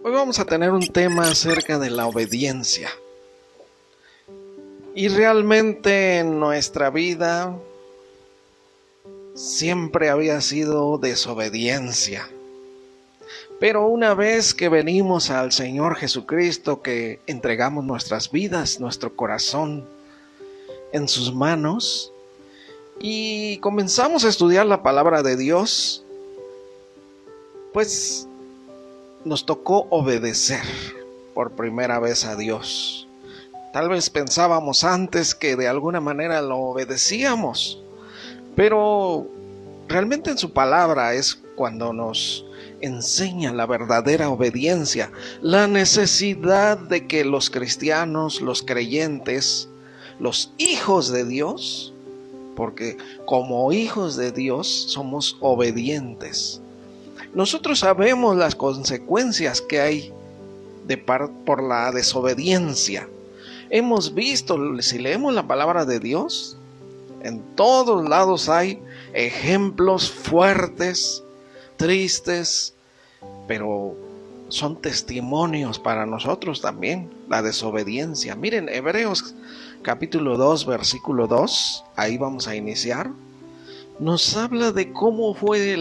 Hoy vamos a tener un tema acerca de la obediencia. Y realmente en nuestra vida siempre había sido desobediencia. Pero una vez que venimos al Señor Jesucristo, que entregamos nuestras vidas, nuestro corazón en sus manos y comenzamos a estudiar la palabra de Dios, pues nos tocó obedecer por primera vez a Dios. Tal vez pensábamos antes que de alguna manera lo obedecíamos, pero realmente en su palabra es cuando nos enseña la verdadera obediencia, la necesidad de que los cristianos, los creyentes, los hijos de Dios, porque como hijos de Dios somos obedientes. Nosotros sabemos las consecuencias que hay por la desobediencia. Hemos visto, si leemos la palabra de Dios, en todos lados hay ejemplos fuertes, tristes, pero son testimonios para nosotros también, la desobediencia. Miren, Hebreos capítulo 2, versículo 2, ahí vamos a iniciar. Nos habla de cómo fue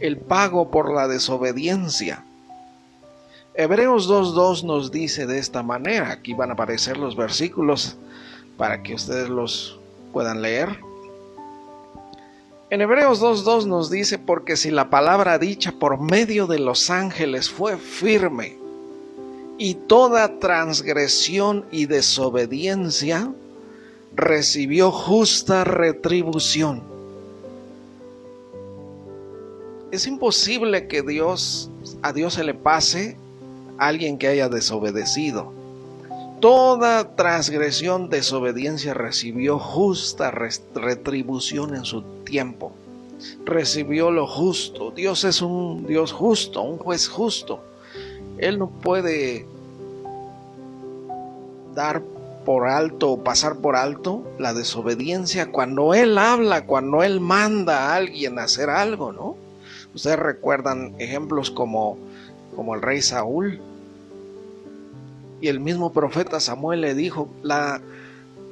el pago por la desobediencia. Hebreos 2:2 nos dice de esta manera. Aquí van a aparecer los versículos para que ustedes los puedan leer. En Hebreos 2:2 nos dice: porque si la palabra dicha por medio de los ángeles fue firme, y toda transgresión y desobediencia recibió justa retribución. Es imposible que a Dios se le pase a alguien que haya desobedecido. Toda transgresión, desobediencia recibió justa retribución en su tiempo. Recibió lo justo. Dios es un Dios justo, un juez justo. Él no puede dar por alto o pasar por alto la desobediencia cuando Él habla, cuando Él manda a alguien a hacer algo, ¿no? Ustedes recuerdan ejemplos como el rey Saúl. Y el mismo profeta Samuel le dijo: la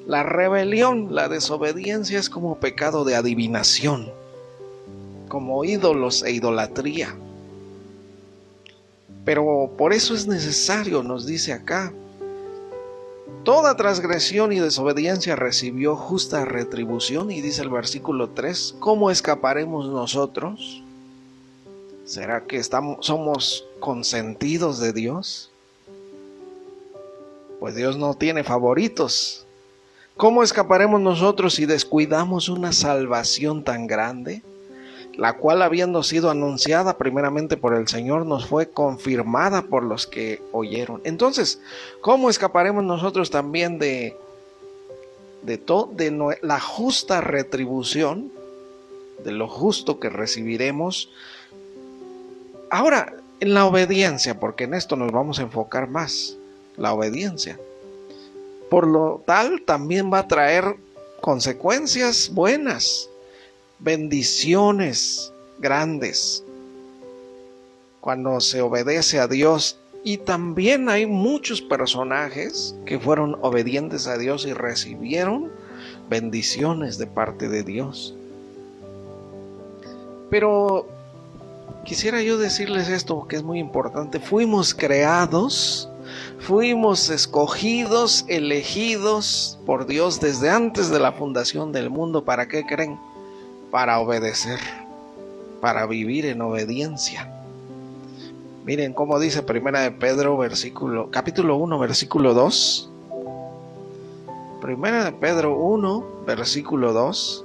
rebelión, la desobediencia es como pecado de adivinación, como ídolos e idolatría. Pero por eso es necesario, nos dice acá, toda transgresión y desobediencia recibió justa retribución. Y dice el versículo 3, ¿cómo escaparemos nosotros? ¿Será que somos consentidos de Dios? Pues Dios no tiene favoritos. ¿Cómo escaparemos nosotros si descuidamos una salvación tan grande, la cual, habiendo sido anunciada primeramente por el Señor, nos fue confirmada por los que oyeron? Entonces, ¿cómo escaparemos nosotros también de la justa retribución, de lo justo que recibiremos? Ahora, en la obediencia, porque en esto nos vamos a enfocar más, la obediencia. Por lo tal, también va a traer consecuencias buenas, bendiciones grandes, cuando se obedece a Dios. Y también hay muchos personajes que fueron obedientes a Dios y recibieron bendiciones de parte de Dios. Pero quisiera yo decirles esto, que es muy importante. Fuimos creados, fuimos escogidos, elegidos por Dios desde antes de la fundación del mundo. ¿Para qué creen? Para obedecer, para vivir en obediencia. Miren cómo dice Primera de Pedro, capítulo 1, versículo 2. Primera de Pedro 1, versículo 2.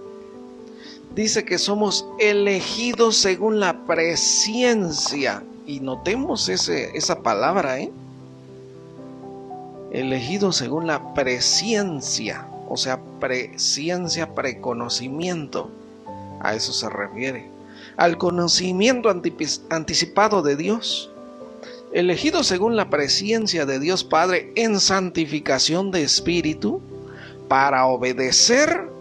Dice que somos elegidos según la presciencia. Y notemos esa palabra, elegidos según la presciencia. O sea, presciencia, preconocimiento. A eso se refiere. Al conocimiento anticipado de Dios. Elegidos según la presciencia de Dios Padre en santificación de espíritu, para obedecer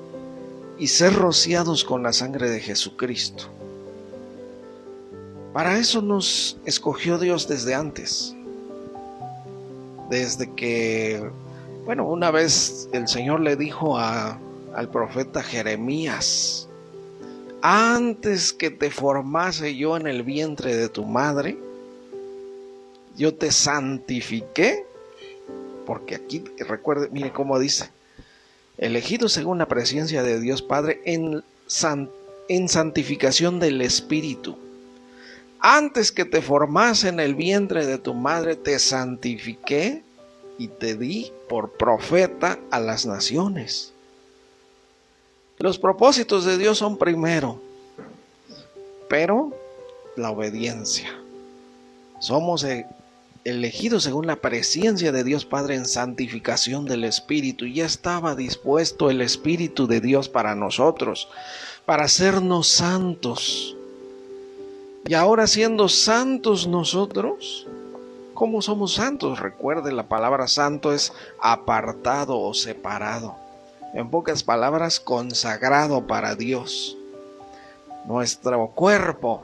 y ser rociados con la sangre de Jesucristo. Para eso nos escogió Dios desde antes. Desde que, bueno, una vez el Señor le dijo al profeta Jeremías: antes que te formase yo en el vientre de tu madre, yo te santifiqué. Porque aquí, recuerde, mire cómo dice: elegido según la presencia de Dios Padre en santificación del Espíritu. Antes que te formase en el vientre de tu madre, te santifiqué y te di por profeta a las naciones. Los propósitos de Dios son primero, pero la obediencia. Somos elegidos según la presencia de Dios Padre en santificación del Espíritu. Ya estaba dispuesto el Espíritu de Dios para nosotros, para hacernos santos. Y ahora, siendo santos nosotros, ¿cómo somos santos? Recuerde, la palabra santo es apartado o separado. En pocas palabras, consagrado para Dios. Nuestro cuerpo,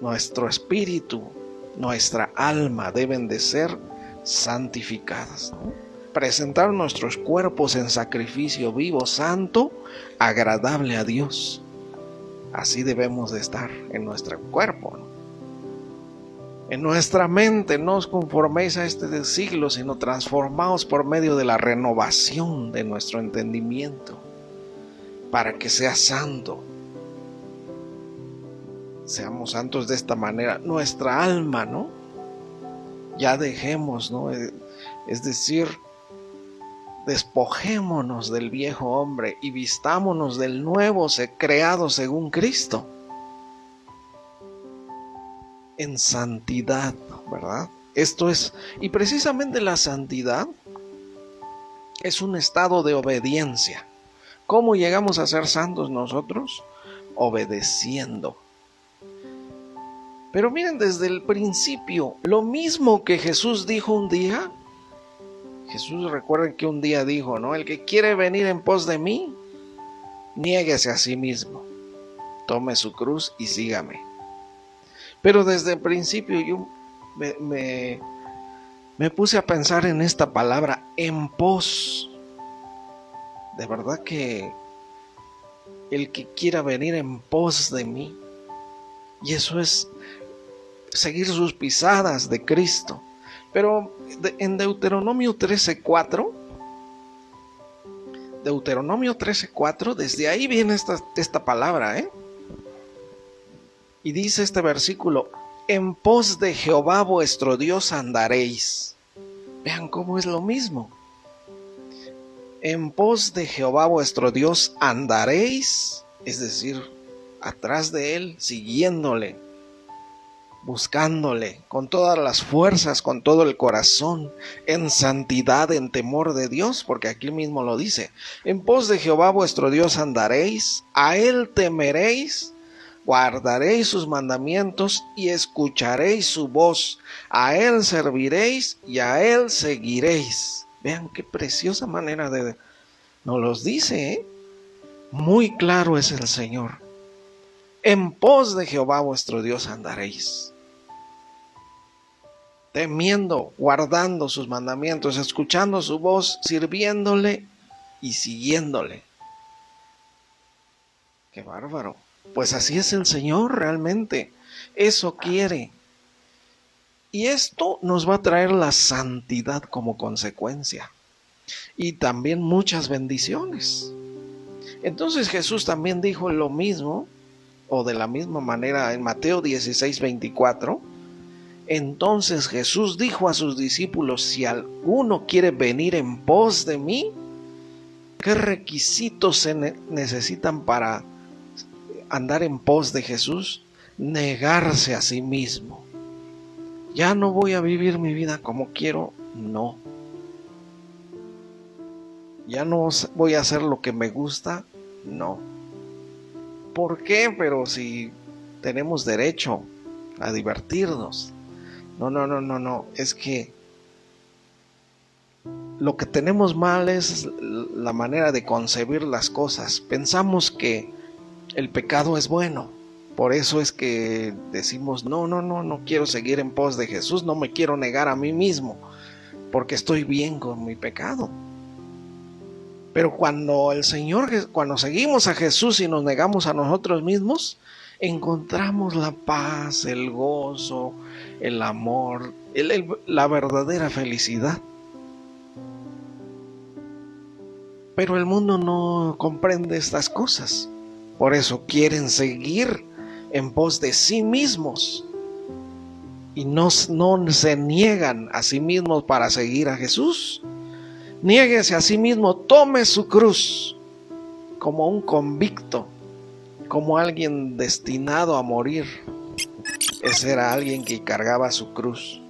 nuestro espíritu, nuestra alma deben de ser santificadas, ¿no? Presentar nuestros cuerpos en sacrificio vivo, santo, agradable a Dios. Así debemos de estar en nuestro cuerpo, ¿no? En nuestra mente, no os conforméis a este siglo, sino transformaos por medio de la renovación de nuestro entendimiento, para que sea santo. Seamos santos de esta manera. Nuestra alma, ¿no? Ya dejemos, ¿no? Es decir, despojémonos del viejo hombre y vistámonos del nuevo creado según Cristo, en santidad, ¿verdad? Esto es, y precisamente la santidad es un estado de obediencia. ¿Cómo llegamos a ser santos nosotros? Obedeciendo. Pero miren, desde el principio, lo mismo que Jesús dijo un día. Jesús, recuerden que un día dijo, ¿no? El que quiere venir en pos de mí, niéguese a sí mismo, tome su cruz y sígame. Pero desde el principio yo me puse a pensar en esta palabra, en pos. De verdad que el que quiera venir en pos de mí, y eso es seguir sus pisadas de Cristo. Pero en Deuteronomio 13:4, desde ahí viene esta palabra, Y dice este versículo: en pos de Jehová vuestro Dios andaréis. Vean cómo es lo mismo. En pos de Jehová vuestro Dios andaréis, es decir, atrás de Él, siguiéndole, buscándole con todas las fuerzas, con todo el corazón, en santidad, en temor de Dios, porque aquí mismo lo dice: en pos de Jehová vuestro Dios andaréis, a Él temeréis, guardaréis sus mandamientos y escucharéis su voz, a Él serviréis y a Él seguiréis. Vean qué preciosa manera nos los dice, Muy claro es el Señor. En pos de Jehová vuestro Dios andaréis, temiendo, guardando sus mandamientos, escuchando su voz, sirviéndole y siguiéndole. ¡Qué bárbaro! Pues así es el Señor realmente. Eso quiere. Y esto nos va a traer la santidad como consecuencia. Y también muchas bendiciones. Entonces Jesús también dijo lo mismo, o de la misma manera, en Mateo 16:24. Entonces Jesús dijo a sus discípulos: si alguno quiere venir en pos de mí, ¿qué requisitos se necesitan para andar en pos de Jesús? Negarse a sí mismo. Ya no voy a vivir mi vida como quiero, no. Ya no voy a hacer lo que me gusta, no. ¿Por qué? Pero si tenemos derecho a divertirnos. No. Es que lo que tenemos mal es la manera de concebir las cosas. Pensamos que el pecado es bueno. Por eso es que decimos, no quiero seguir en pos de Jesús, no me quiero negar a mí mismo, porque estoy bien con mi pecado. Pero cuando cuando seguimos a Jesús y nos negamos a nosotros mismos, encontramos la paz, el gozo, el amor, la verdadera felicidad. Pero el mundo no comprende estas cosas. Por eso quieren seguir en pos de sí mismos y no se niegan a sí mismos para seguir a Jesús. Niéguese a sí mismo, tome su cruz como un convicto, como alguien destinado a morir. Ese era alguien que cargaba su cruz.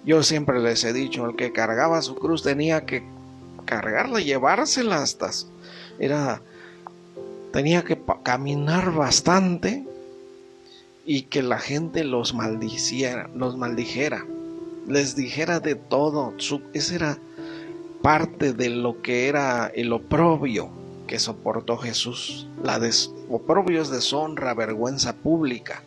Yo siempre les he dicho, el que cargaba su cruz tenía que cargarla, llevársela tenía que caminar bastante y que la gente los maldijera, les dijera de todo. Esa era parte de lo que era el oprobio que soportó Jesús, oprobios, deshonra, vergüenza pública.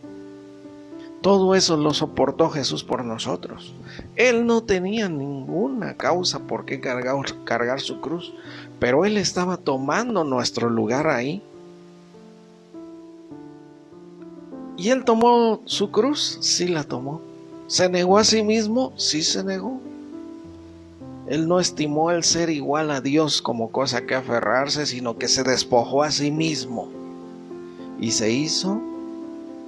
Todo eso lo soportó Jesús por nosotros. Él no tenía ninguna causa por qué cargar su cruz, pero Él estaba tomando nuestro lugar ahí. ¿Y Él tomó su cruz? Sí la tomó. ¿Se negó a sí mismo? Sí se negó. Él no estimó el ser igual a Dios como cosa que aferrarse, sino que se despojó a sí mismo y se hizo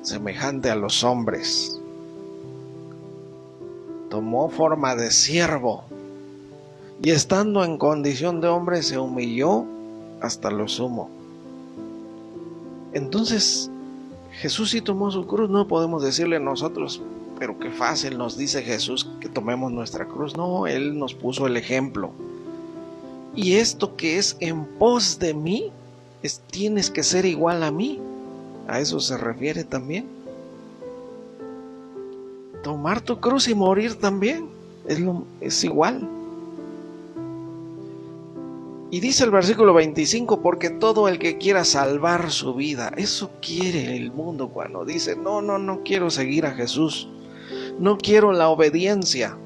semejante a los hombres. Tomó forma de siervo y estando en condición de hombre se humilló hasta lo sumo. Entonces Jesús sí tomó su cruz. No podemos decirle nosotros, pero qué fácil nos dice Jesús que tomemos nuestra cruz. No, Él nos puso el ejemplo. Y esto que es en pos de mí, tienes que ser igual a mí. A eso se refiere también. Tomar tu cruz y morir también es igual. Y dice el versículo 25, porque todo el que quiera salvar su vida, eso quiere el mundo cuando dice, no quiero seguir a Jesús, no quiero la obediencia,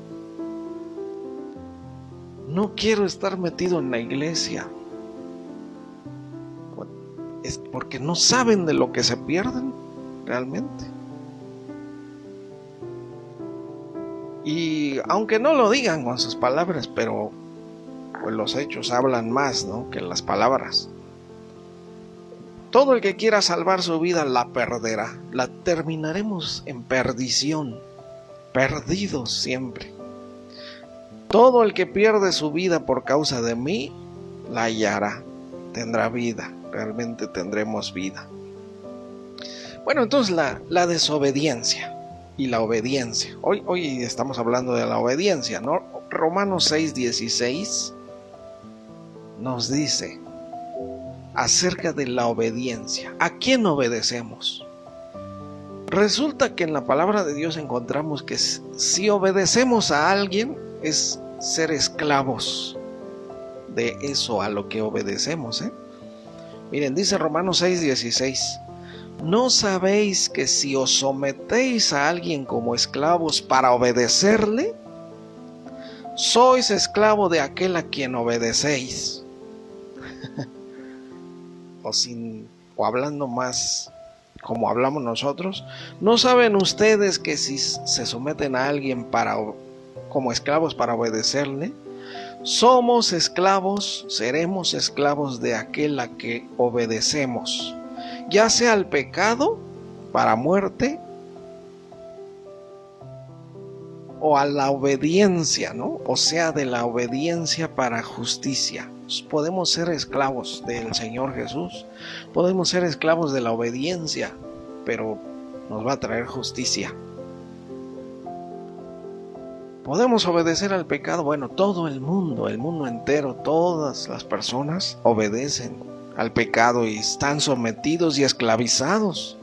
no quiero estar metido en la iglesia. Es porque no saben de lo que se pierden realmente. Y aunque no lo digan con sus palabras, pero pues los hechos hablan más, ¿no?, que las palabras. Todo el que quiera salvar su vida la perderá. La terminaremos en perdición, perdidos siempre. Todo el que pierde su vida por causa de mí, la hallará, tendrá vida, realmente tendremos vida. Bueno, entonces la desobediencia y la obediencia. Hoy estamos hablando de la obediencia, ¿no? Romanos 6:16 nos dice acerca de la obediencia. ¿A quién obedecemos? Resulta que en la palabra de Dios encontramos que si obedecemos a alguien es ser esclavos de eso a lo que obedecemos, Miren, dice Romanos 6:16, ¿no sabéis que si os sometéis a alguien como esclavos para obedecerle, sois esclavo de aquel a quien obedecéis? o hablando más como hablamos nosotros, ¿no saben ustedes que si se someten a alguien como esclavos para obedecerle, somos esclavos, seremos esclavos de aquel a que obedecemos, ya sea al pecado para muerte o a la obediencia, ¿no? O sea, de la obediencia para justicia. Podemos ser esclavos del Señor Jesús, podemos ser esclavos de la obediencia, pero nos va a traer justicia. Podemos obedecer al pecado. Bueno, todo el mundo entero, todas las personas obedecen al pecado y están sometidos y esclavizados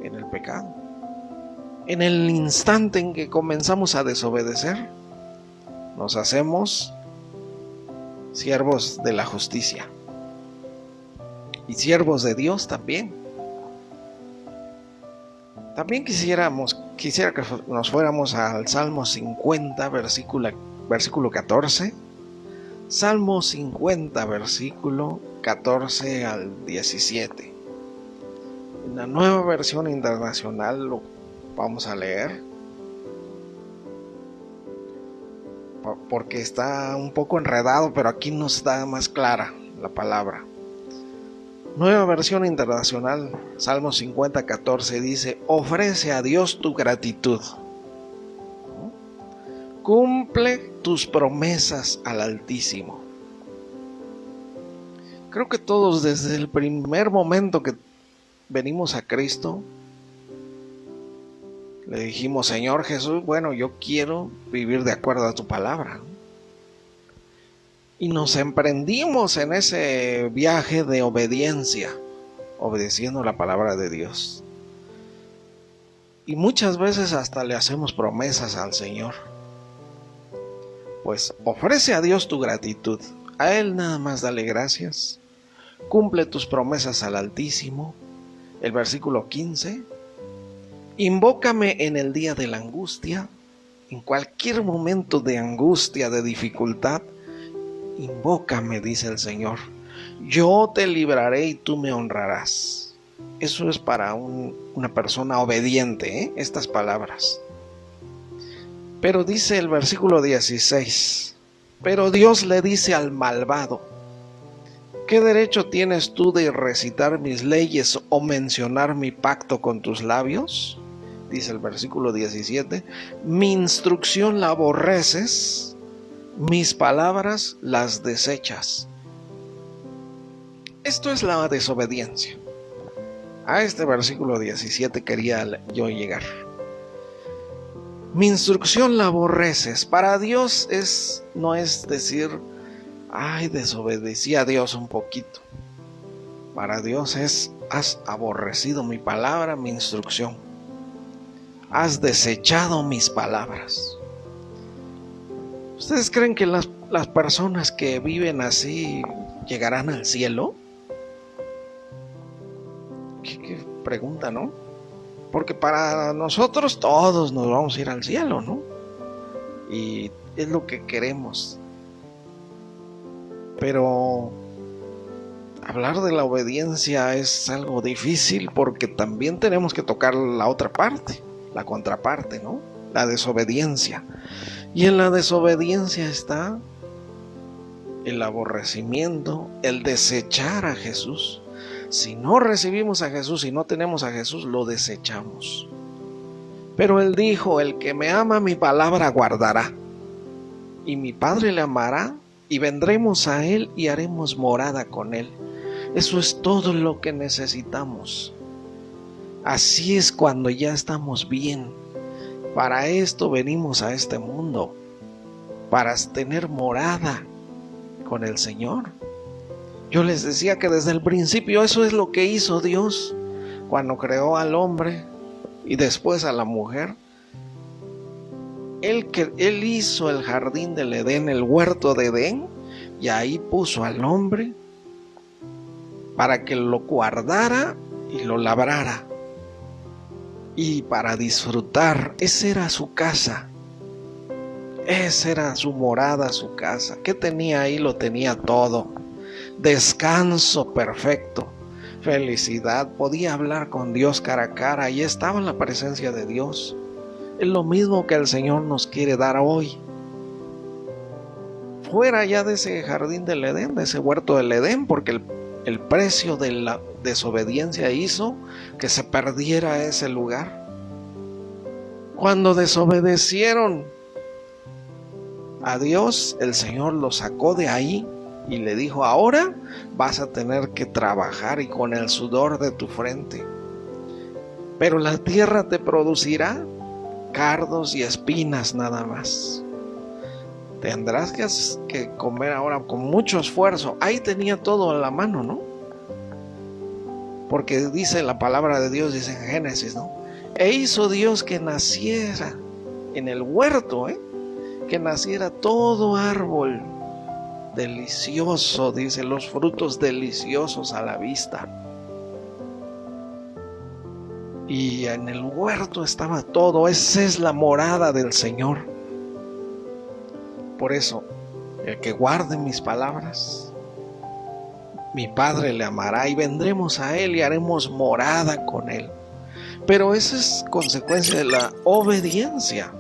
en el pecado. En el instante en que comenzamos a desobedecer, nos hacemos siervos de la justicia y siervos de Dios también. También quisiera que nos fuéramos al Salmo 50, versículo 14. Salmo 50, versículo 14 al 17. En la Nueva Versión Internacional lo vamos a leer, porque está un poco enredado, pero aquí nos da más clara la palabra. Nueva Versión Internacional, Salmo 50, 14 dice: ofrece a Dios tu gratitud. Cumple tus promesas al Altísimo. Creo que todos desde el primer momento que venimos a Cristo, le dijimos: Señor Jesús, bueno, yo quiero vivir de acuerdo a tu palabra. Y nos emprendimos en ese viaje de obediencia, obedeciendo la palabra de Dios. Y muchas veces hasta le hacemos promesas al Señor. Pues ofrece a Dios tu gratitud. A Él nada más dale gracias. Cumple tus promesas al Altísimo. El versículo 15. Invócame en el día de la angustia. En cualquier momento de angustia, de dificultad, invócame, dice el Señor. Yo te libraré y tú me honrarás. Eso es para una persona obediente, estas palabras. Pero dice el versículo 16: pero Dios le dice al malvado: ¿qué derecho tienes tú de recitar mis leyes o mencionar mi pacto con tus labios? Dice el versículo 17: mi instrucción la aborreces, mis palabras las desechas. Esto es la desobediencia. A este versículo 17 quería yo llegar. Mi instrucción la aborreces. Para Dios no es decir: ay, desobedecí a Dios un poquito. Para Dios es: has aborrecido mi palabra, mi instrucción. Has desechado mis palabras. ¿Ustedes creen que las personas que viven así llegarán al cielo? ¿Qué pregunta, no? Porque para nosotros todos nos vamos a ir al cielo, ¿no? Y es lo que queremos. Pero hablar de la obediencia es algo difícil, porque también tenemos que tocar la otra parte, la contraparte, ¿no? La desobediencia. Y en la desobediencia está el aborrecimiento, el desechar a Jesús. Si no recibimos a Jesús, si no tenemos a Jesús, lo desechamos. Pero Él dijo: el que me ama, mi palabra guardará, y mi Padre le amará, y vendremos a Él y haremos morada con Él. Eso es todo lo que necesitamos. Así es cuando ya estamos bien. Para esto venimos a este mundo, para tener morada con el Señor. Yo les decía que desde el principio eso es lo que hizo Dios cuando creó al hombre y después a la mujer. Él hizo el jardín del Edén, el huerto de Edén, y ahí puso al hombre para que lo guardara y lo labrara. Y para disfrutar, esa era su casa, esa era su morada, su casa. ¿Qué tenía ahí? Lo tenía todo. Descanso perfecto, felicidad, podía hablar con Dios cara a cara, y estaba en la presencia de Dios. Es lo mismo que el Señor nos quiere dar hoy. Fuera ya de ese jardín del Edén, de ese huerto del Edén, porque el precio de la desobediencia hizo que se perdiera ese lugar. Cuando desobedecieron a Dios, el Señor los sacó de ahí y le dijo: ahora vas a tener que trabajar, y con el sudor de tu frente. Pero la tierra te producirá cardos y espinas nada más. Tendrás que comer ahora con mucho esfuerzo. Ahí tenía todo en la mano, ¿no? Porque dice la palabra de Dios, dice en Génesis, ¿no? E hizo Dios que naciera en el huerto, que naciera todo árbol delicioso, dice, los frutos deliciosos a la vista. y en el huerto estaba todo. Esa es la morada del Señor. Por eso, el que guarde mis palabras, mi Padre le amará, y vendremos a Él y haremos morada con Él. Pero esa es consecuencia de la obediencia.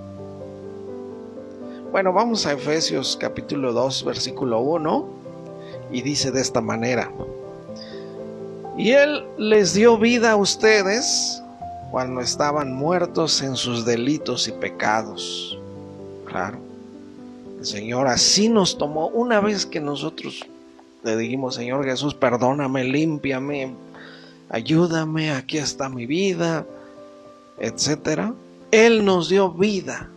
Bueno, vamos a Efesios capítulo 2, versículo 1, y dice de esta manera: y Él les dio vida a ustedes cuando estaban muertos en sus delitos y pecados. Claro, el Señor así nos tomó. Una vez que nosotros le dijimos: Señor Jesús, perdóname, límpiame, ayúdame, aquí está mi vida, etcétera, Él nos dio vida.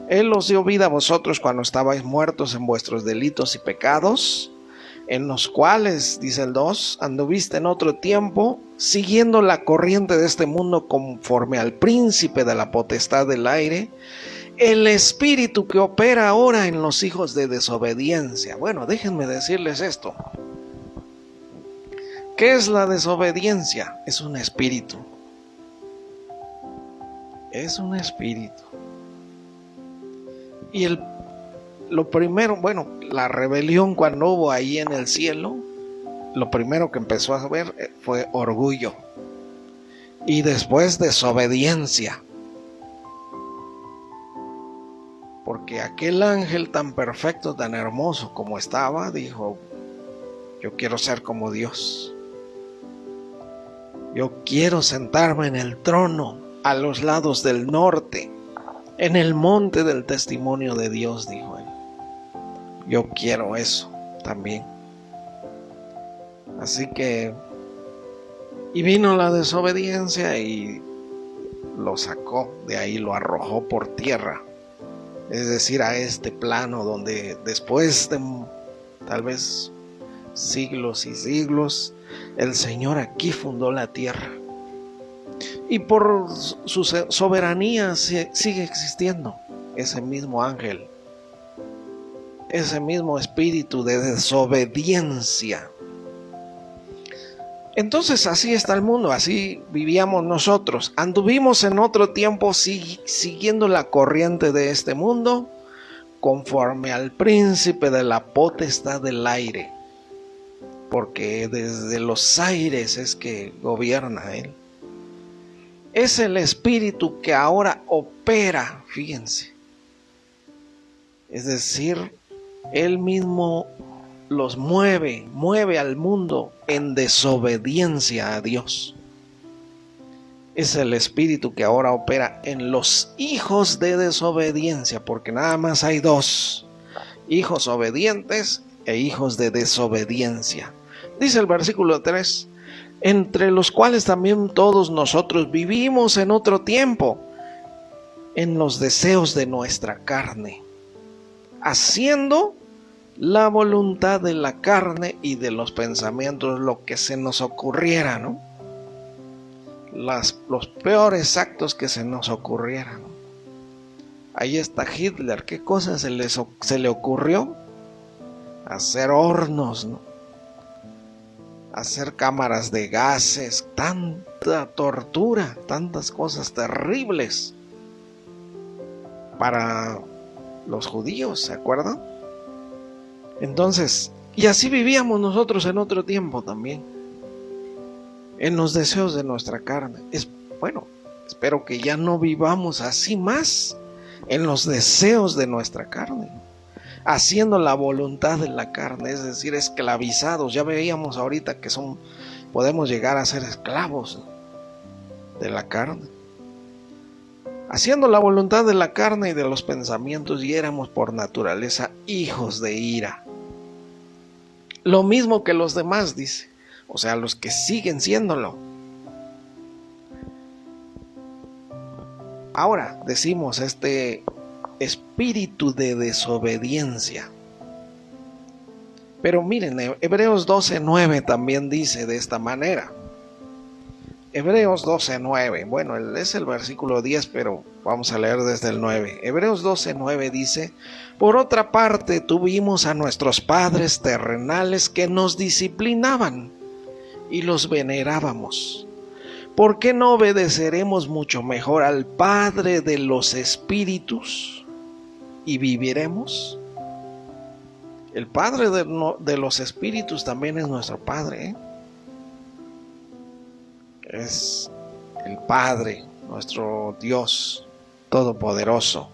Él os dio vida a vosotros cuando estabais muertos en vuestros delitos y pecados, en los cuales, dice el 2, anduviste en otro tiempo, siguiendo la corriente de este mundo conforme al príncipe de la potestad del aire, el espíritu que opera ahora en los hijos de desobediencia. Bueno, déjenme decirles esto. ¿Qué es la desobediencia? Es un espíritu. Es un espíritu. Y lo primero, bueno, la rebelión cuando hubo ahí en el cielo, lo primero que empezó a ver fue orgullo. Y después desobediencia. Porque aquel ángel tan perfecto, tan hermoso como estaba, dijo: yo quiero ser como Dios. Yo quiero sentarme en el trono a los lados del norte, en el monte del testimonio de Dios, dijo él. Yo quiero eso también. Así que, y vino la desobediencia y lo sacó de ahí, lo arrojó por tierra. Es decir, a este plano donde después de tal vez siglos y siglos, el Señor aquí fundó la tierra. Y por su soberanía sigue existiendo ese mismo ángel, ese mismo espíritu de desobediencia. Entonces así está el mundo, así vivíamos nosotros. Anduvimos en otro tiempo siguiendo la corriente de este mundo, conforme al príncipe de la potestad del aire, porque desde los aires es que gobierna él. Es el espíritu que ahora opera, fíjense. Es decir, él mismo los mueve al mundo en desobediencia a Dios. Es el espíritu que ahora opera en los hijos de desobediencia, porque nada más hay dos: hijos obedientes e hijos de desobediencia. Dice el versículo 3: entre los cuales también todos nosotros vivimos en otro tiempo, en los deseos de nuestra carne, haciendo la voluntad de la carne y de los pensamientos, lo que se nos ocurriera, ¿no? Los peores actos que se nos ocurrieran. Ahí está Hitler. ¿Qué cosa se le ocurrió? Hacer hornos, ¿no? Hacer cámaras de gases, tanta tortura, tantas cosas terribles para los judíos, ¿se acuerdan? Entonces, y así vivíamos nosotros en otro tiempo también, en los deseos de nuestra carne. Bueno, espero que ya no vivamos así más, en los deseos de nuestra carne, haciendo la voluntad de la carne, es decir, esclavizados. Ya veíamos ahorita que podemos llegar a ser esclavos de la carne, haciendo la voluntad de la carne y de los pensamientos, y éramos por naturaleza hijos de ira. Lo mismo que los demás, dice, o sea, los que siguen siéndolo. Ahora decimos este espíritu de desobediencia. Pero miren, Hebreos 12:9 también dice de esta manera. Hebreos 12:9, bueno, es el versículo 10, pero vamos a leer desde el 9. Hebreos 12:9 dice: por otra parte, tuvimos a nuestros padres terrenales que nos disciplinaban y los venerábamos, ¿por qué no obedeceremos mucho mejor al Padre de los Espíritus y viviremos? El Padre de los Espíritus también es nuestro Padre, ¿eh? Es el Padre, nuestro Dios Todopoderoso.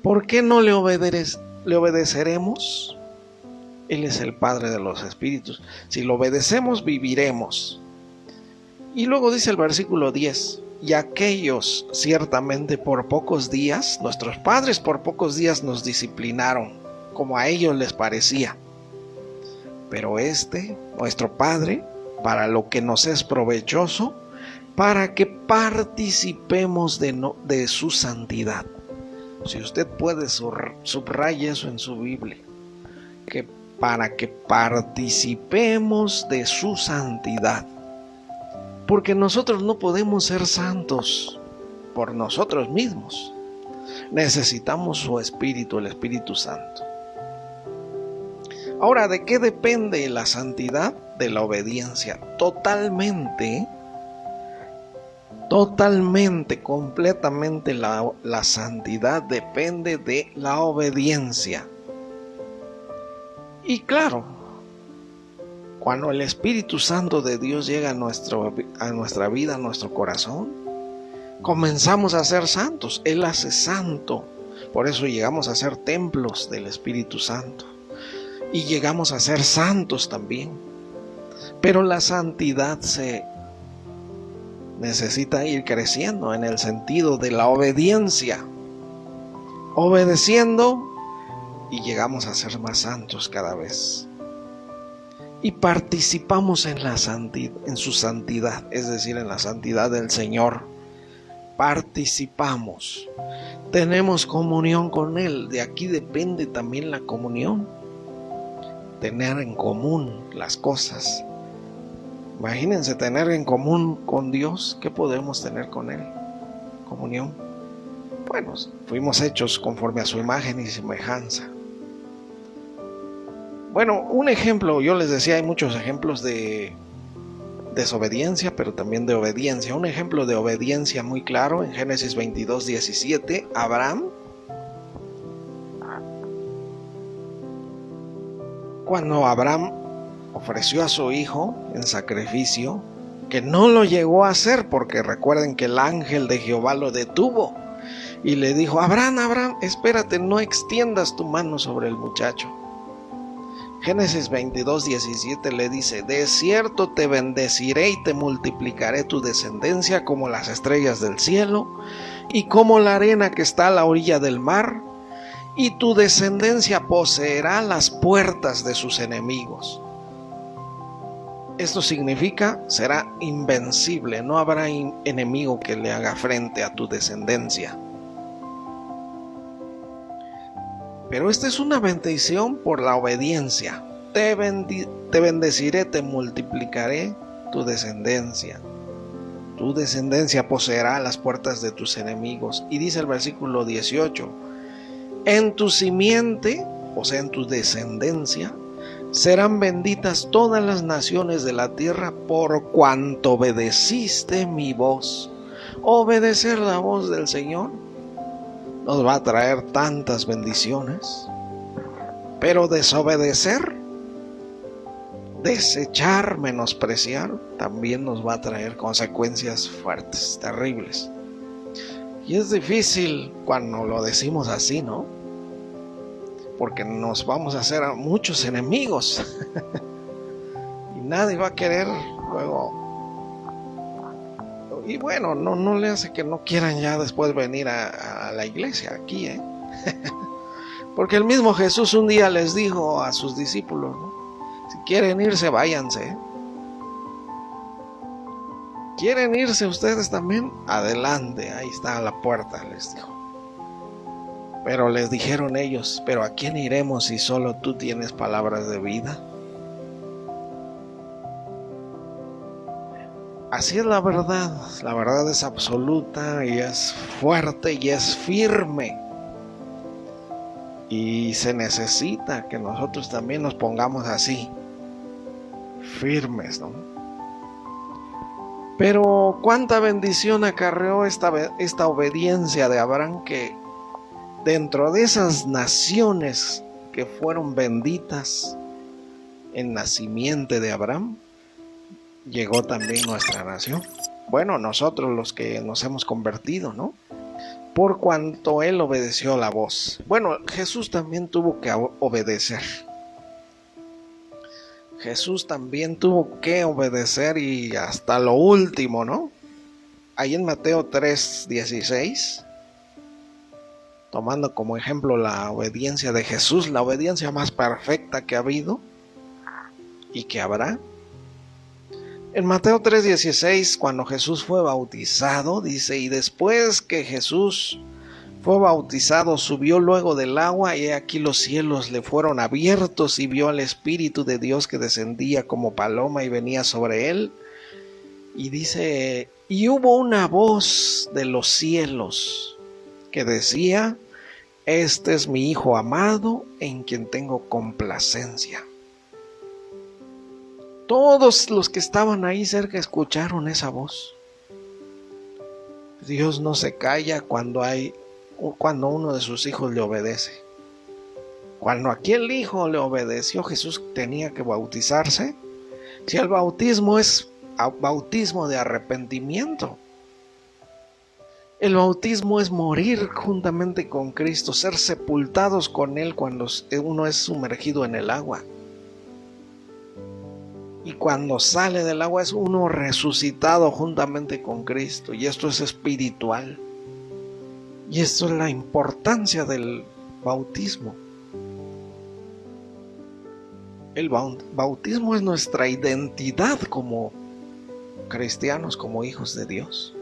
¿Por qué no le obedeceremos? Él es el Padre de los Espíritus. Si lo obedecemos, viviremos. Y luego dice el versículo 10, y aquellos ciertamente por pocos días, nuestros padres por pocos días nos disciplinaron, como a ellos les parecía. Pero nuestro Padre, para lo que nos es provechoso, para que participemos de su santidad. Si usted puede, subraye eso en su Biblia, que para que participemos de su santidad. Porque nosotros no podemos ser santos por nosotros mismos. Necesitamos su Espíritu, el Espíritu Santo. Ahora, ¿de qué depende la santidad? De la obediencia. Completamente la santidad depende de la obediencia. Y claro, cuando el Espíritu Santo de Dios llega a nuestra vida, a nuestro corazón, comenzamos a ser santos. Él hace santo. Por eso llegamos a ser templos del Espíritu Santo. Y llegamos a ser santos también. Pero la santidad se necesita ir creciendo en el sentido de la obediencia. Obedeciendo y llegamos a ser más santos cada vez. Y participamos en su santidad, es decir, en la santidad del Señor. Participamos. Tenemos comunión con Él. De aquí depende también la comunión. Tener en común las cosas. Imagínense tener en común con Dios. ¿Qué podemos tener con Él? Comunión. Bueno, fuimos hechos conforme a su imagen y semejanza. Bueno, un ejemplo, yo les decía, hay muchos ejemplos de desobediencia, pero también de obediencia. Un ejemplo de obediencia muy claro en Génesis 22:17, Abraham, cuando Abraham ofreció a su hijo en sacrificio, que no lo llegó a hacer porque recuerden que el ángel de Jehová lo detuvo y le dijo, Abraham, espérate, no extiendas tu mano sobre el muchacho. Génesis 22:17 le dice, de cierto te bendeciré y te multiplicaré tu descendencia como las estrellas del cielo y como la arena que está a la orilla del mar, y tu descendencia poseerá las puertas de sus enemigos. Esto significa, será invencible, no habrá enemigo que le haga frente a tu descendencia. Pero esta es una bendición por la obediencia. Te bendeciré, te multiplicaré tu descendencia. Tu descendencia poseerá las puertas de tus enemigos. Y dice el versículo 18, en tu simiente, o sea, en tu descendencia, serán benditas todas las naciones de la tierra por cuanto obedeciste mi voz. Obedecer la voz del Señor nos va a traer tantas bendiciones, pero desobedecer, desechar, menospreciar, también nos va a traer consecuencias fuertes, terribles. Y es difícil cuando lo decimos así, ¿no? Porque nos vamos a hacer a muchos enemigos y nadie va a querer luego. Y bueno, no le hace que no quieran ya después venir a la iglesia aquí, ¿eh? Porque el mismo Jesús un día les dijo a sus discípulos, ¿no? Si quieren irse, váyanse. ¿Quieren irse ustedes también? Adelante, ahí está la puerta, les dijo. Pero les dijeron ellos, ¿pero a quién iremos si solo tú tienes palabras de vida? Así es la verdad es absoluta y es fuerte y es firme. Y se necesita que nosotros también nos pongamos así, firmes, ¿no? Pero cuánta bendición acarreó esta obediencia de Abraham, que dentro de esas naciones que fueron benditas en la simiente de Abraham, llegó también nuestra nación. Bueno, nosotros los que nos hemos convertido, ¿no? Por cuanto él obedeció la voz. Bueno, Jesús también tuvo que obedecer. Jesús también tuvo que obedecer y hasta lo último, ¿no? Ahí en Mateo 3:16, tomando como ejemplo la obediencia de Jesús, la obediencia más perfecta que ha habido y que habrá. En Mateo 3:16, cuando Jesús fue bautizado, dice: y después que Jesús fue bautizado, subió luego del agua, y aquí los cielos le fueron abiertos, y vio al Espíritu de Dios que descendía como paloma y venía sobre él. Y dice: y hubo una voz de los cielos que decía: este es mi Hijo amado, en quien tengo complacencia. Todos los que estaban ahí cerca escucharon esa voz. Dios no se calla cuando uno de sus hijos le obedece. Cuando aquel hijo le obedeció, Jesús tenía que bautizarse. Si el bautismo es bautismo de arrepentimiento, el bautismo es morir juntamente con Cristo, ser sepultados con Él cuando uno es sumergido en el agua. Y cuando sale del agua es uno resucitado juntamente con Cristo. Y esto es espiritual. Y esto es la importancia del bautismo. El bautismo es nuestra identidad como cristianos, como hijos de Dios.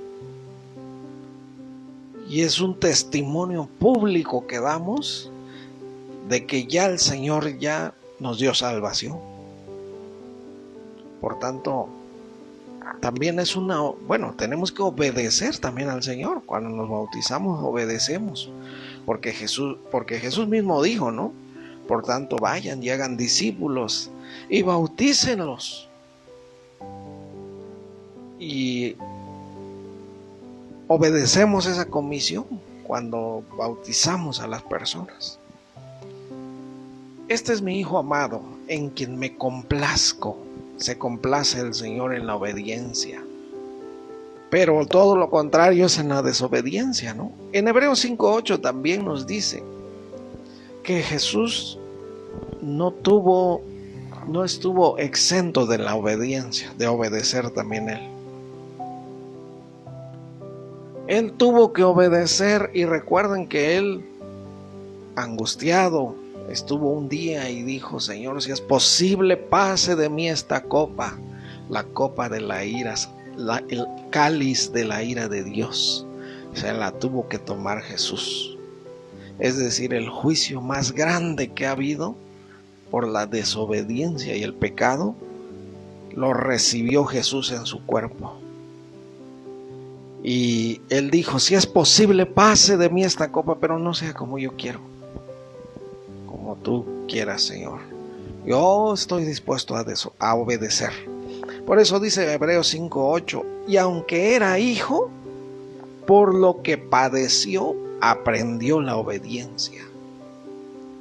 Y es un testimonio público que damos de que ya el Señor ya nos dio salvación. Por tanto, también es tenemos que obedecer también al Señor. Cuando nos bautizamos, obedecemos. Porque Jesús mismo dijo, ¿no? Por tanto, vayan y hagan discípulos y bautícenlos. Y obedecemos esa comisión cuando bautizamos a las personas. Este es mi Hijo amado, en quien me complazco. Se complace el Señor en la obediencia. Pero todo lo contrario es en la desobediencia, ¿no? En Hebreos 5:8 también nos dice que Jesús no estuvo exento de la obediencia, de obedecer también Él. Él tuvo que obedecer, y recuerden que Él, angustiado, estuvo un día y dijo: Señor, si es posible, pase de mí esta copa, la copa de la ira, el cáliz de la ira de Dios. Se la tuvo que tomar Jesús. Es decir, el juicio más grande que ha habido por la desobediencia y el pecado, lo recibió Jesús en su cuerpo. Y Él dijo: si es posible, pase de mí esta copa, pero no sea como yo quiero, como tú quieras, Señor. Yo estoy dispuesto a obedecer. Por eso dice Hebreos 5:8: y aunque era hijo, por lo que padeció, aprendió la obediencia.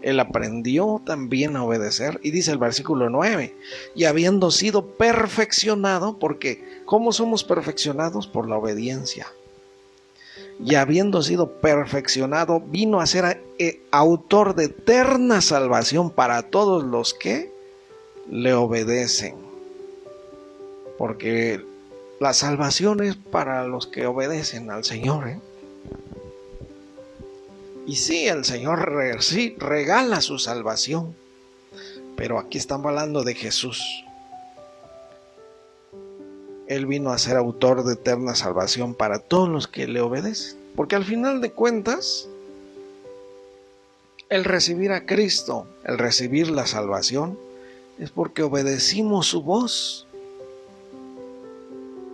Él aprendió también a obedecer. Y dice el versículo 9: y habiendo sido perfeccionado, porque ¿cómo somos perfeccionados? Por la obediencia. Y habiendo sido perfeccionado, vino a ser autor de eterna salvación para todos los que le obedecen. Porque la salvación es para los que obedecen al Señor, Y sí, el Señor sí regala su salvación, pero aquí estamos hablando de Jesús. Él vino a ser autor de eterna salvación para todos los que le obedecen. Porque al final de cuentas, el recibir a Cristo, el recibir la salvación, es porque obedecimos su voz.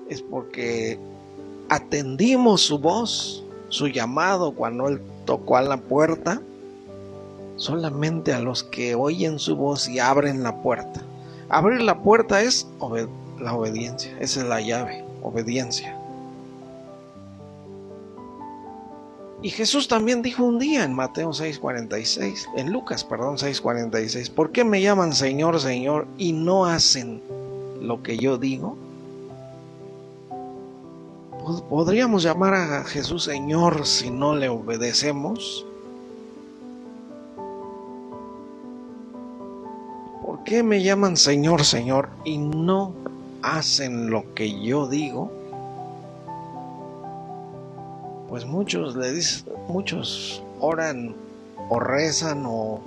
Es porque atendimos su voz, su llamado cuando Él tocó a la puerta. Solamente a los que oyen su voz y abren la puerta. Abrir la puerta es la obediencia, esa es la llave. obediencia. Y Jesús también dijo un día en Mateo 6:46, en Lucas, 6:46, ¿por qué me llaman Señor, Señor y no hacen lo que yo digo? ¿Podríamos llamar a Jesús Señor si no le obedecemos? ¿Por qué me llaman Señor, Señor y no hacen lo que yo digo? Pues muchos le dicen, muchos oran o rezan o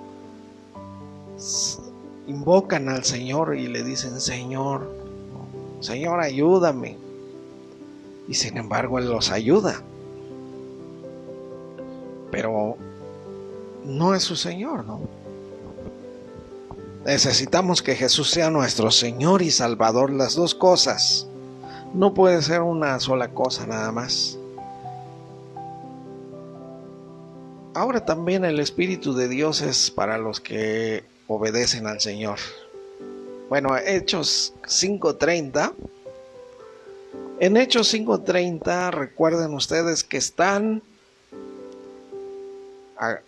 invocan al Señor y le dicen, Señor, Señor, ayúdame. Y sin embargo Él los ayuda. Pero no es su Señor, ¿no? Necesitamos que Jesús sea nuestro Señor y Salvador, las dos cosas. No puede ser una sola cosa nada más. Ahora también el Espíritu de Dios es para los que obedecen al Señor. Bueno, Hechos 5:30. En Hechos 5:30 recuerden ustedes que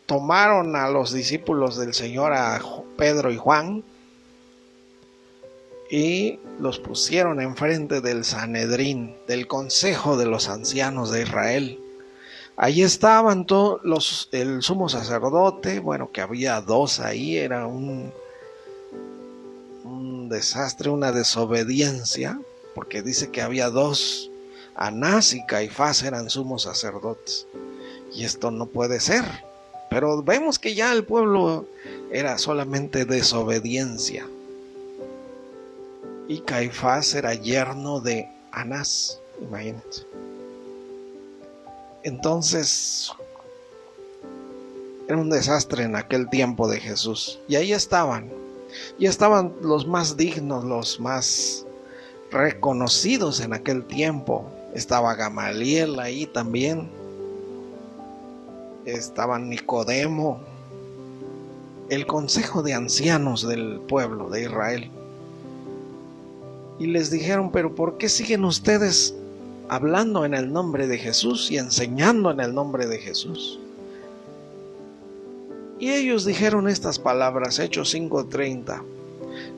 tomaron a los discípulos del Señor, a Pedro y Juan, y los pusieron enfrente del Sanedrín, del Consejo de los Ancianos de Israel. Allí estaban todos el sumo sacerdote, bueno, que había dos ahí, era un desastre, una desobediencia, porque dice que había dos, Anás y Caifás eran sumos sacerdotes, y esto no puede ser. Pero vemos que ya el pueblo era solamente desobediencia, y Caifás era yerno de Anás, imagínense. Entonces era un desastre en aquel tiempo de Jesús. Y ahí estaban los más dignos, los más reconocidos en aquel tiempo. Estaba Gamaliel ahí también. Estaba Nicodemo, el consejo de ancianos del pueblo de Israel. Y les dijeron, pero ¿por qué siguen ustedes hablando en el nombre de Jesús y enseñando en el nombre de Jesús? Y ellos dijeron estas palabras, Hechos 5:30.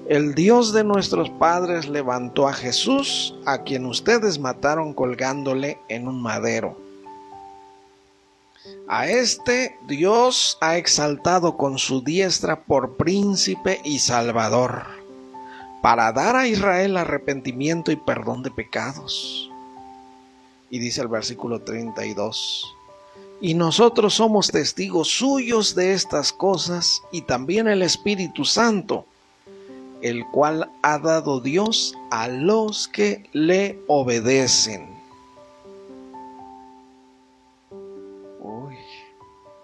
El Dios de nuestros padres levantó a Jesús, a quien ustedes mataron colgándole en un madero. A este Dios ha exaltado con su diestra por príncipe y salvador, para dar a Israel arrepentimiento y perdón de pecados. Y dice el versículo 32, y nosotros somos testigos suyos de estas cosas, y también el Espíritu Santo, el cual ha dado Dios a los que le obedecen. Uy,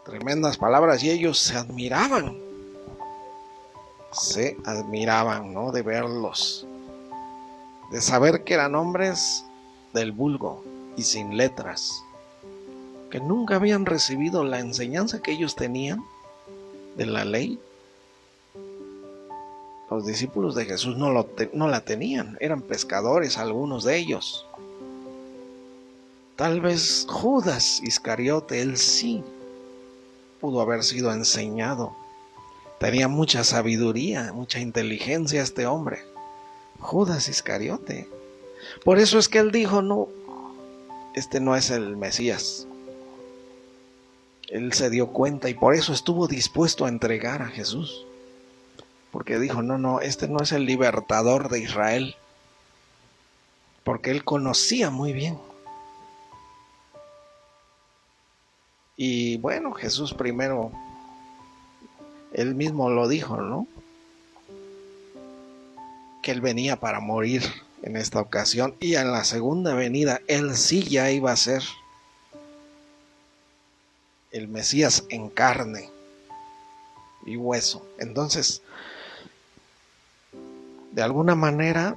tremendas palabras, y ellos se admiraban, ¿no? De verlos, de saber que eran hombres del vulgo y sin letras, que nunca habían recibido la enseñanza que ellos tenían de la ley. Los discípulos de Jesús no la tenían, eran pescadores algunos de ellos. Tal vez Judas Iscariote, él sí pudo haber sido enseñado. Tenía mucha sabiduría, mucha inteligencia este hombre, Judas Iscariote. Por eso es que él dijo, no, este no es el Mesías. Él se dio cuenta y por eso estuvo dispuesto a entregar a Jesús. Porque dijo, no, este no es el libertador de Israel. Porque él conocía muy bien. Y bueno, Jesús primero, él mismo lo dijo, ¿no? Que él venía para morir en esta ocasión. Y en la segunda venida, él sí ya iba a ser el Mesías en carne y hueso. Entonces, de alguna manera,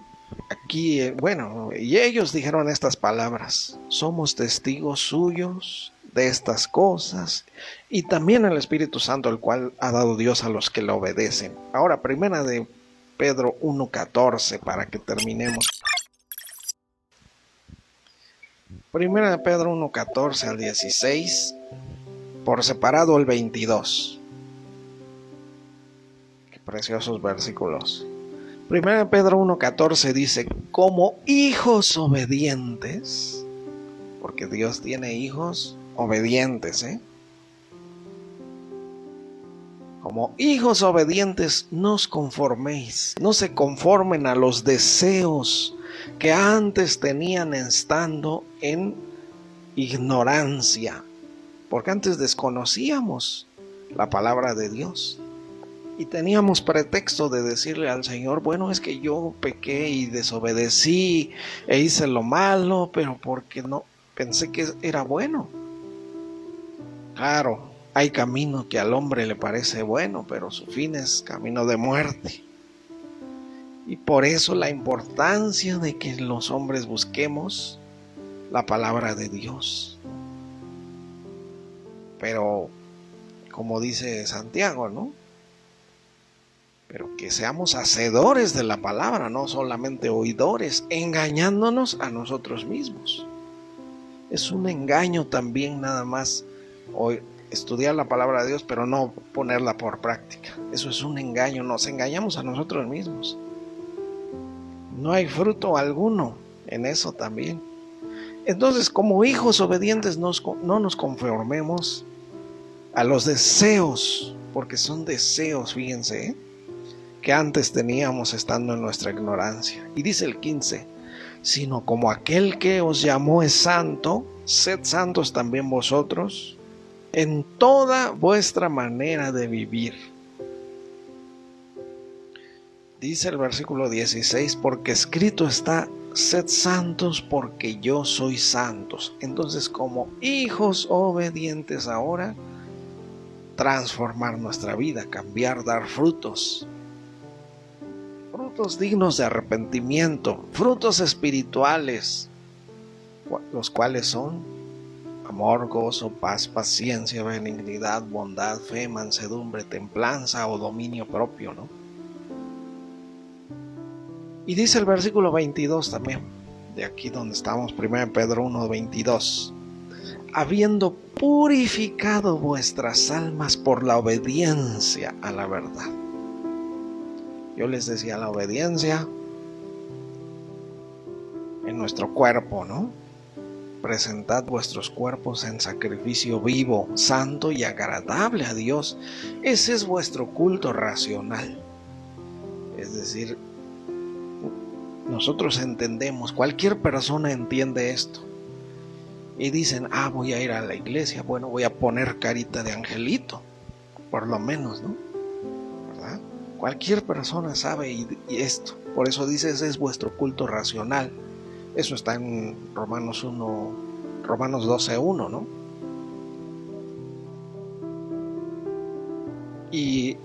aquí, y ellos dijeron estas palabras, somos testigos suyos de estas cosas, y también el Espíritu Santo, el cual ha dado Dios a los que le obedecen. Ahora, primera de Pedro 1:14, para que terminemos. Primera de Pedro 1:14 al 16, por separado el 22. Qué preciosos versículos. Primera de Pedro 1:14 dice, como hijos obedientes, porque Dios tiene hijos obedientes, Como hijos obedientes, no os conforméis, no se conformen a los deseos que antes tenían estando en ignorancia, porque antes desconocíamos la palabra de Dios y teníamos pretexto de decirle al Señor, bueno, es que yo pequé y desobedecí e hice lo malo, pero porque no pensé que era bueno. Claro, hay camino que al hombre le parece bueno, pero su fin es camino de muerte. Y por eso la importancia de que los hombres busquemos la palabra de Dios. Pero, como dice Santiago, ¿no? Pero que seamos hacedores de la palabra, no solamente oidores, engañándonos a nosotros mismos. Es un engaño también nada más estudiar la palabra de Dios, pero no ponerla por práctica. Eso es un engaño, nos engañamos a nosotros mismos. No hay fruto alguno en eso también. Entonces, como hijos obedientes, no nos conformemos a los deseos, porque son deseos, fíjense, que antes teníamos estando en nuestra ignorancia. Y dice el 15, sino como aquel que os llamó es santo, sed santos también vosotros en toda vuestra manera de vivir. Dice el versículo 16, porque escrito está, sed santos porque yo soy santos. Entonces, como hijos obedientes ahora, transformar nuestra vida, cambiar, dar frutos. Frutos dignos de arrepentimiento, frutos espirituales, los cuales son amor, gozo, paz, paciencia, benignidad, bondad, fe, mansedumbre, templanza o dominio propio, ¿no? Y dice el versículo 22 también, de aquí donde estamos, 1 Pedro 1:22, habiendo purificado vuestras almas por la obediencia a la verdad. Yo les decía, la obediencia en nuestro cuerpo, ¿no? Presentad vuestros cuerpos en sacrificio vivo, santo y agradable a Dios. Ese es vuestro culto racional. Es decir, nosotros entendemos, cualquier persona entiende esto. Y dicen, voy a ir a la iglesia, bueno, voy a poner carita de angelito, por lo menos, ¿no? ¿Verdad? Cualquier persona sabe y esto. Por eso dice, ese es vuestro culto racional. Eso está en Romanos 12:1, ¿no? Y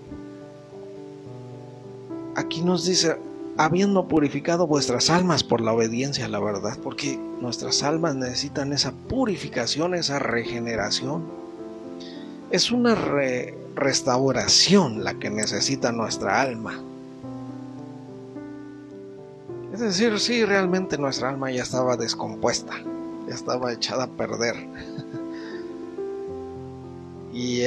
aquí nos dice, habiendo purificado vuestras almas por la obediencia a la verdad, porque nuestras almas necesitan esa purificación, esa regeneración. Es una restauración la que necesita nuestra alma. Es decir, sí, realmente nuestra alma ya estaba descompuesta, ya estaba echada a perder. Y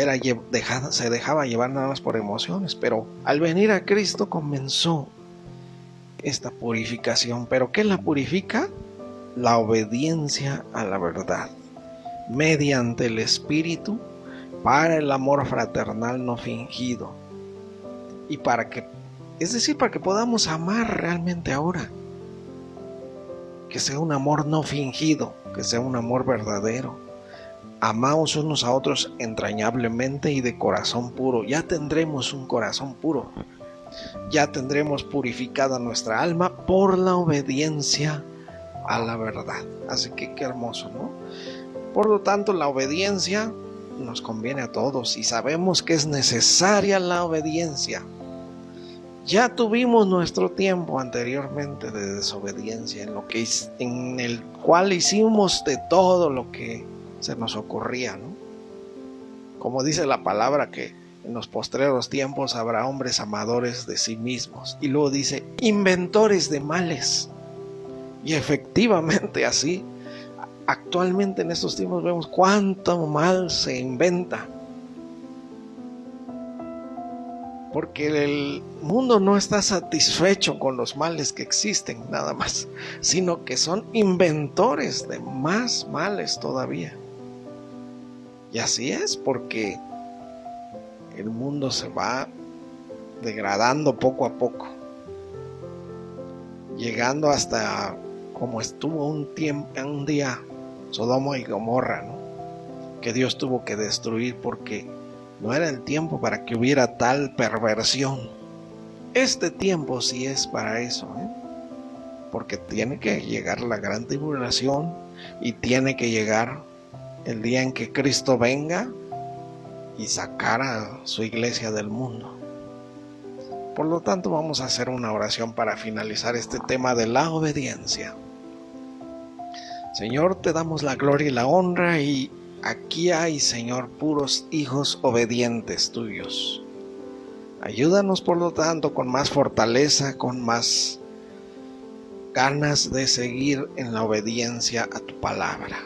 se dejaba llevar nada más por emociones, pero al venir a Cristo comenzó esta purificación. ¿Pero qué la purifica? La obediencia a la verdad, mediante el Espíritu, para el amor fraternal no fingido. Y para que podamos amar realmente ahora. Que sea un amor no fingido, que sea un amor verdadero. Amaos unos a otros entrañablemente y de corazón puro. Ya tendremos un corazón puro. Ya tendremos purificada nuestra alma por la obediencia a la verdad. Así que qué hermoso, ¿no? Por lo tanto, la obediencia nos conviene a todos y sabemos que es necesaria la obediencia. Ya tuvimos nuestro tiempo anteriormente de desobediencia, en el cual hicimos de todo lo que se nos ocurría, ¿no? Como dice la palabra, que en los postreros tiempos habrá hombres amadores de sí mismos. Y luego dice, inventores de males. Y efectivamente así actualmente en estos tiempos vemos cuánto mal se inventa. Porque el mundo no está satisfecho con los males que existen nada más, sino que son inventores de más males todavía. Y así es, porque el mundo se va degradando poco a poco, llegando hasta como estuvo un día Sodoma y Gomorra, ¿no? Que Dios tuvo que destruir porque no era el tiempo para que hubiera tal perversión. Este tiempo sí es para eso, porque tiene que llegar la gran tribulación y tiene que llegar el día en que Cristo venga y sacar a su iglesia del mundo. Por lo tanto, vamos a hacer una oración para finalizar este tema de la obediencia. Señor, te damos la gloria y la honra, y aquí hay, Señor, puros hijos obedientes tuyos. Ayúdanos, por lo tanto, con más fortaleza, con más ganas de seguir en la obediencia a tu palabra.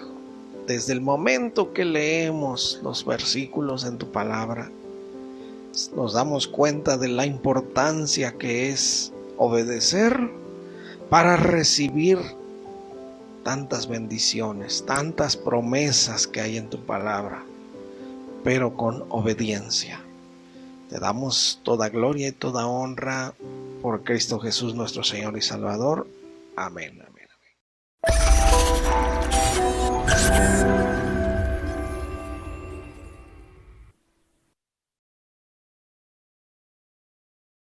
Desde el momento que leemos los versículos en tu palabra, nos damos cuenta de la importancia que es obedecer para recibir tantas bendiciones, tantas promesas que hay en tu palabra, pero con obediencia. Te damos toda gloria y toda honra por Cristo Jesús, nuestro Señor y Salvador. Amén.